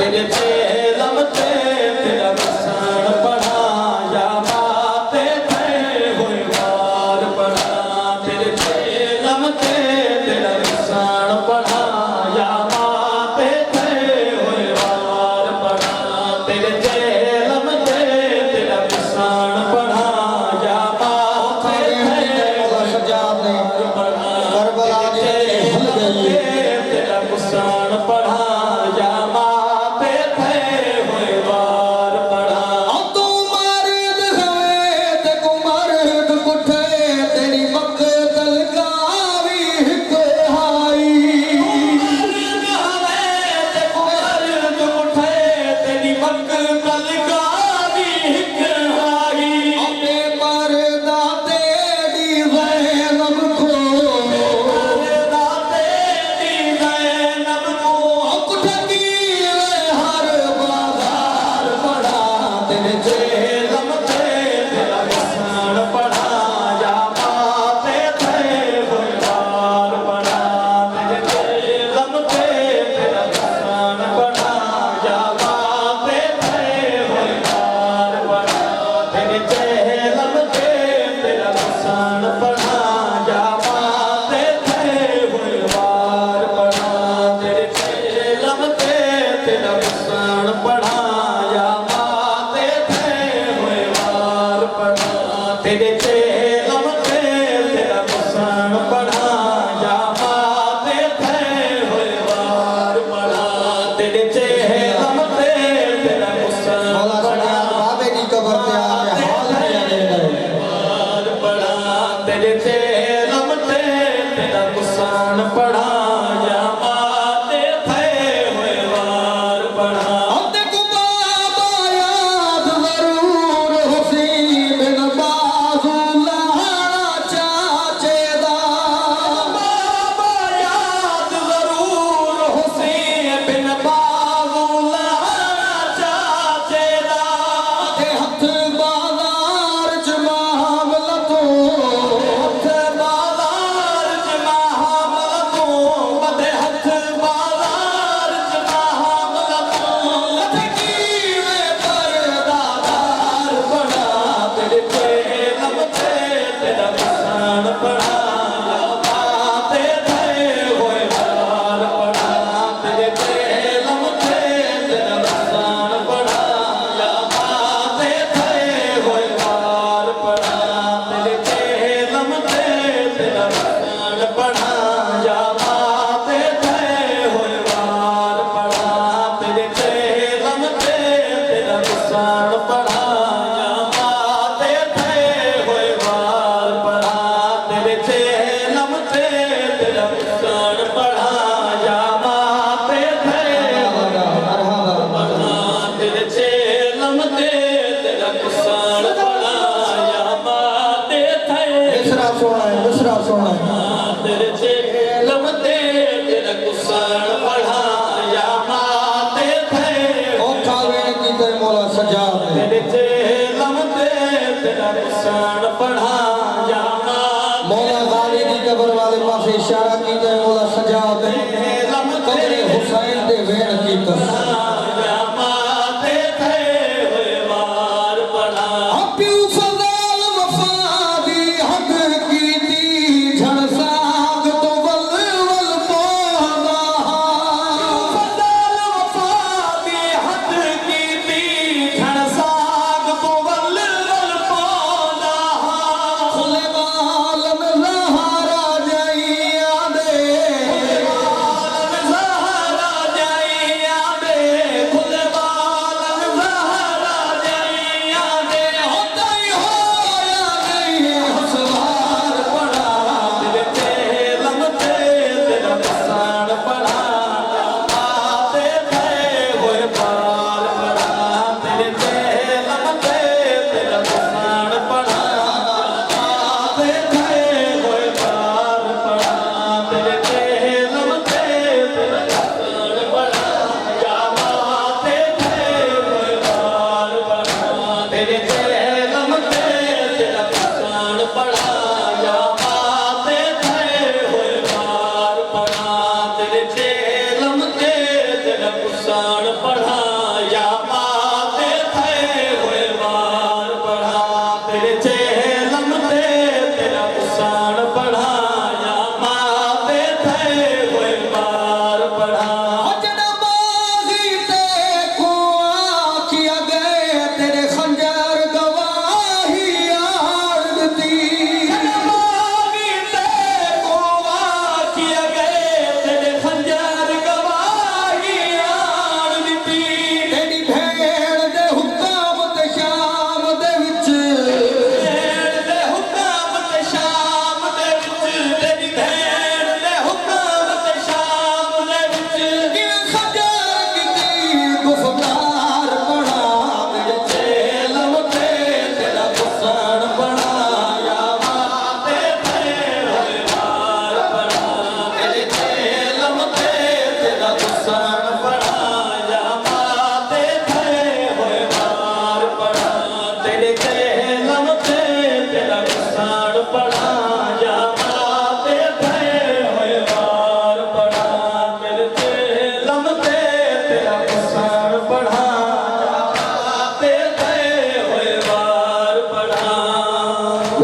तेरे चेलम ते तेरा वसान पढ़ा या माते थे हुए वार पढ़ा तेरे चेलम ते तेरा वसान पढ़ा या माते थे हुए वार पढ़ा तेरे चेलम ते तेरा वसान पढ़ा या माते थे सजाद ने करबला के भूल गई तेरा वसान पढ़ा या माते थे हुए वार पढ़ा तू मर्द हवे ते कुमर्द कुठे तेरी मक्तल गावी हिक हाई तेरी मक्तल गावी हिक हाई अपने मर्दा तेरी ज़ैनब को कुठकी हर बाजार पड़ा तेरे चेलम ते तेरा वसान पढ़ा या माते थे हुए वार पढ़ा तेरे चेलम ते तेरा वसान पढ़ा या माते थे हुए वार पढ़ा तेरे चेलम ते तेरा वसान पढ़ा या माते थे हुए वार पढ़ा तेरे चेलम ते तेरा वसान पढ़ा या माते थे हुए वार पढ़ा तेरे चेलम ते तेरा वसान पढ़ा या माते थे हुए वार पढ़ा तेरे चेलम ते तेरा वसान मौला पढ़ा सजाद बाबे की कब्र पे आके हाल किया दे गए वार पढ़ा तेरे चेलम ते तेरा वसान पढ़ा या माते थे हुए वार पढ़ा अब देखो बाबा याद जरूर हुसैन बिन बाजू लहरा चाचे दा बाबा याद जरूर हुसैन बिन बाजू लहरा चाचे दा ते हथ बाजार च मामला तो हथ बाजार च मामला तो बदे हथ बाजार च मामला तो लटकी में पर्दादार पढ़ा तेरे चेलम ते तेरा वसान पढ़ा या माते थे हुए वार पढ़ा तेरे चेलम ते तेरा वसान पढ़ा या माते थे हुए वार पढ़ा तेरे चेलम ते तेरा वसान पढ़ा या माते थे हुए वार पढ़ा तेरे चेलम ते तेरा वसान पढ़ा या माते थे हुए वार पढ़ा तेरे चेलम ते तेरा वसान पढ़ा या माते थे पढ़ा तेरे चेलम ते तेरा वसान पढ़ा या माते थे मिसरा सोना है मिसरा सोना है तेरे चेलम ते तेरा वसान पढ़ा या माते थे औखा वेण की ते मौला सजाद ने तेरे चेलम ते तेरा वसान पढ़ा या मौला गाली की कब्र वाले पास इशारा की ते मौला सजाद ने कब्र हुसैन दे वेण की तस या माते थे हुए वार पढ़ा अप्यू फजाल वफा दी हद कीती झड़ साग तो वल वल पौंदा फज़ल वफ़ा दी हद कीती झड़ साग तो वल वल पौंदा खुले वालन ज़हरा जाइया दे ज़हरा जाइया दे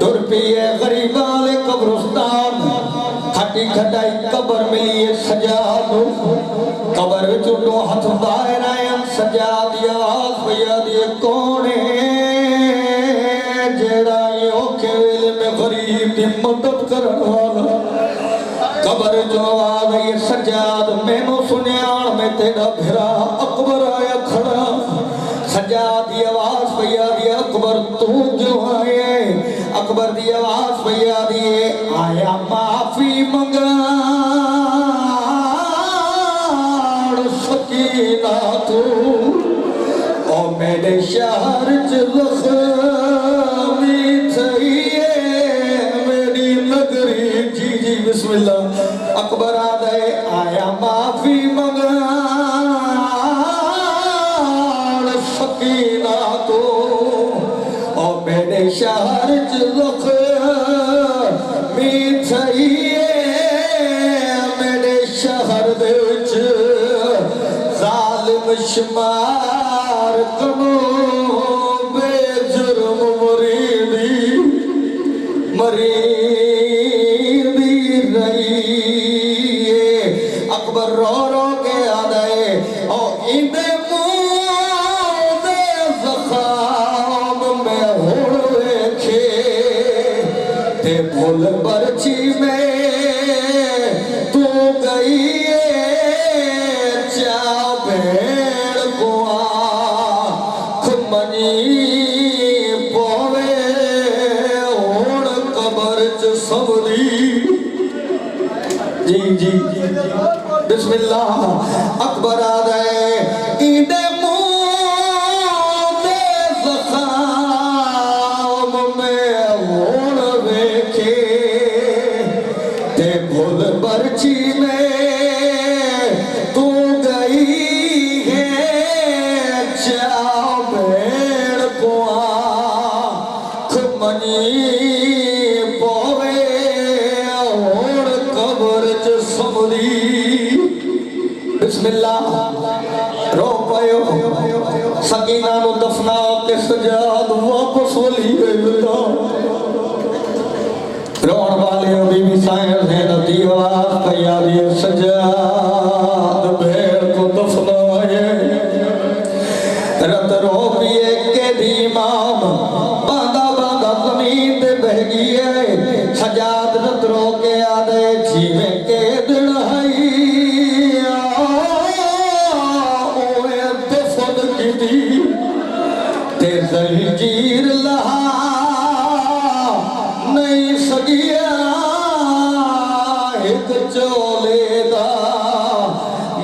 तुर पिए गरीब वाले कब्रिस्तान खटी खटाई कबर मिली है सजाद कबर विचों हाथ बाहर आया सजाद दी आवाज भैया दी कौन है जेड़ा औखे वेले में गरीब दी मदद करन वाला कबर जो आवाज आई सजाद मैनू सुनियाण में तेरा भेरा अकबर आया खड़ा सजाद दी आवाज भैया दी अकबर तू जो आए अकबर दी आवाज भैया दी आया माफी मंगाड़ सकीना तू ओ मेरे शहर च ज़ख्मी थई मेरी नगरी जी जी बिस्मिल्लाह अकबर आया माफी मंगाड़ सकीना तो ओ मेरे शहर च ज़ख्मी थई मेरे शहर दे विच जालिम शुमार कनो बेजुर्म मरीदी रही अकबर रो रो के आदाए ओ इंदे मुंह दे ज़खाम में हुण वेखे ते फुल बरछी में तू गई चा भेड़ कुआ खुमनी पोवे हुण कबर च सबरी जी जी बिस्मिल्लाह अकबर आ गए ईदे मुंह दे ज़खाम में हुण वेखे ते भुल बरछी में तू गई है चा भेड़ कुआ खुमनी पोवे हुण कबर च सबरी बिस्मिल्लाह रो पायो सकीना नु दफना के सजाद वापस वली रोण वाले बीबी साहिर ज़ैनब दी आवाज भैया दी सजाद भेड़ को दफनाए रत रो पिए के दी इमाम बांधा बांधा जमीन पे बह गई है सजाद रत रो के आदे जीवे के दिन जंजीर लहा नहीं सगिया एक चोले दा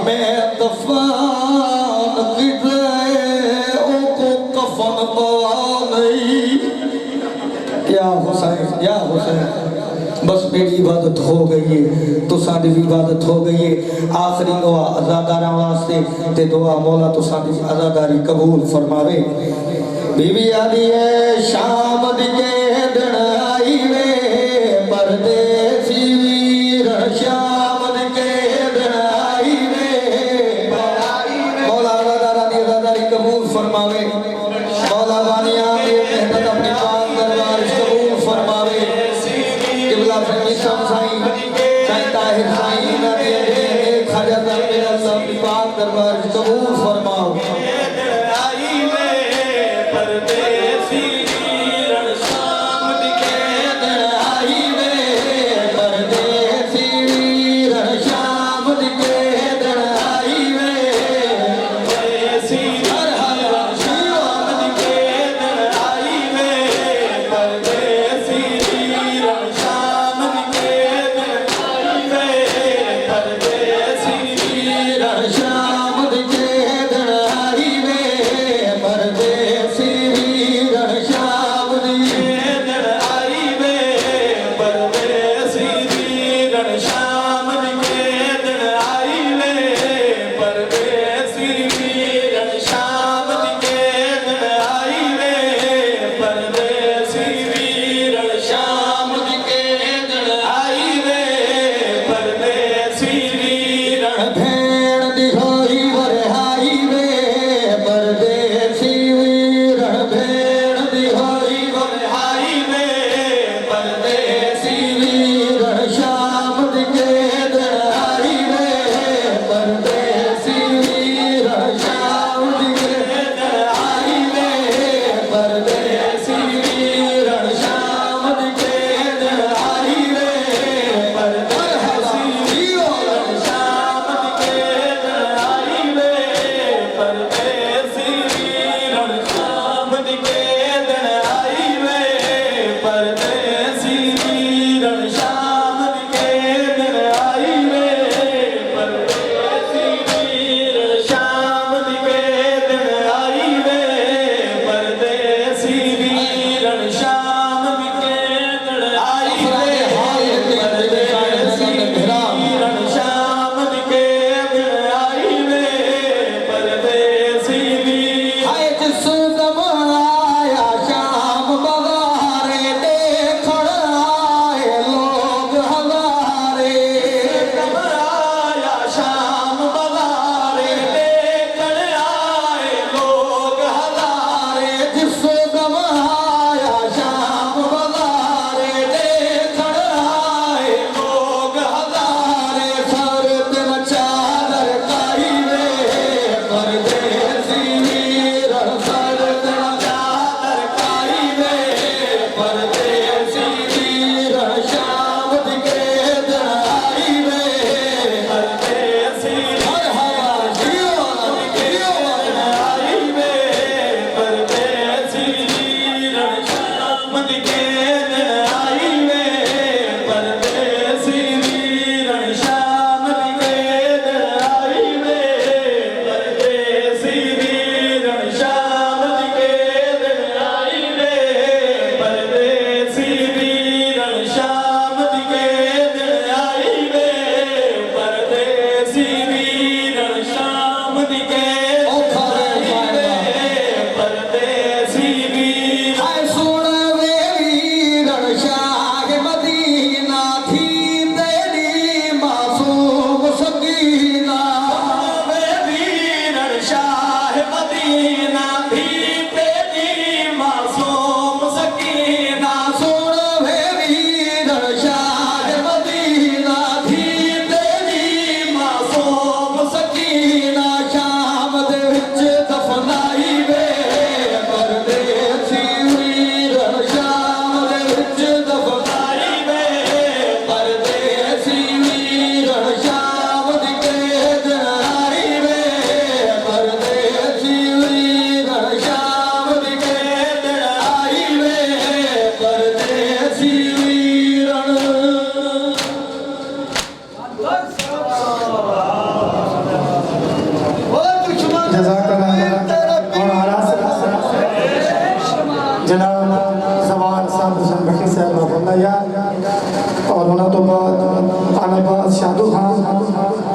मैं दफन किधरे ओको कफन पवा नहीं या हुसैन बस मेरी इबादत हो गई है तो साडी इबादत हो गई है आखिरी दुआ अज़ादारा वास्ते ते दुआ मौला तो साडी अज़ादारी कबूल फरमावे बीबी आदि है शाम दिखे दिन आई वे परदेसी वीर शाम दिखे दिन आई वे मौला अज़ादारी कबूल फरमावे मौला वानिया की मेहनत अपनी पाक दरबार कबूल फरमावे किबला फकीर साईं ताहिर साईं नबी खाजा साहब की पाक दरबार कबूल फरमाओ परदेसी रणशाह जवान साहब हुसैन बखी साहब रहमतुल्लाह और उन्होंने तो बाद आने बाद शादू खान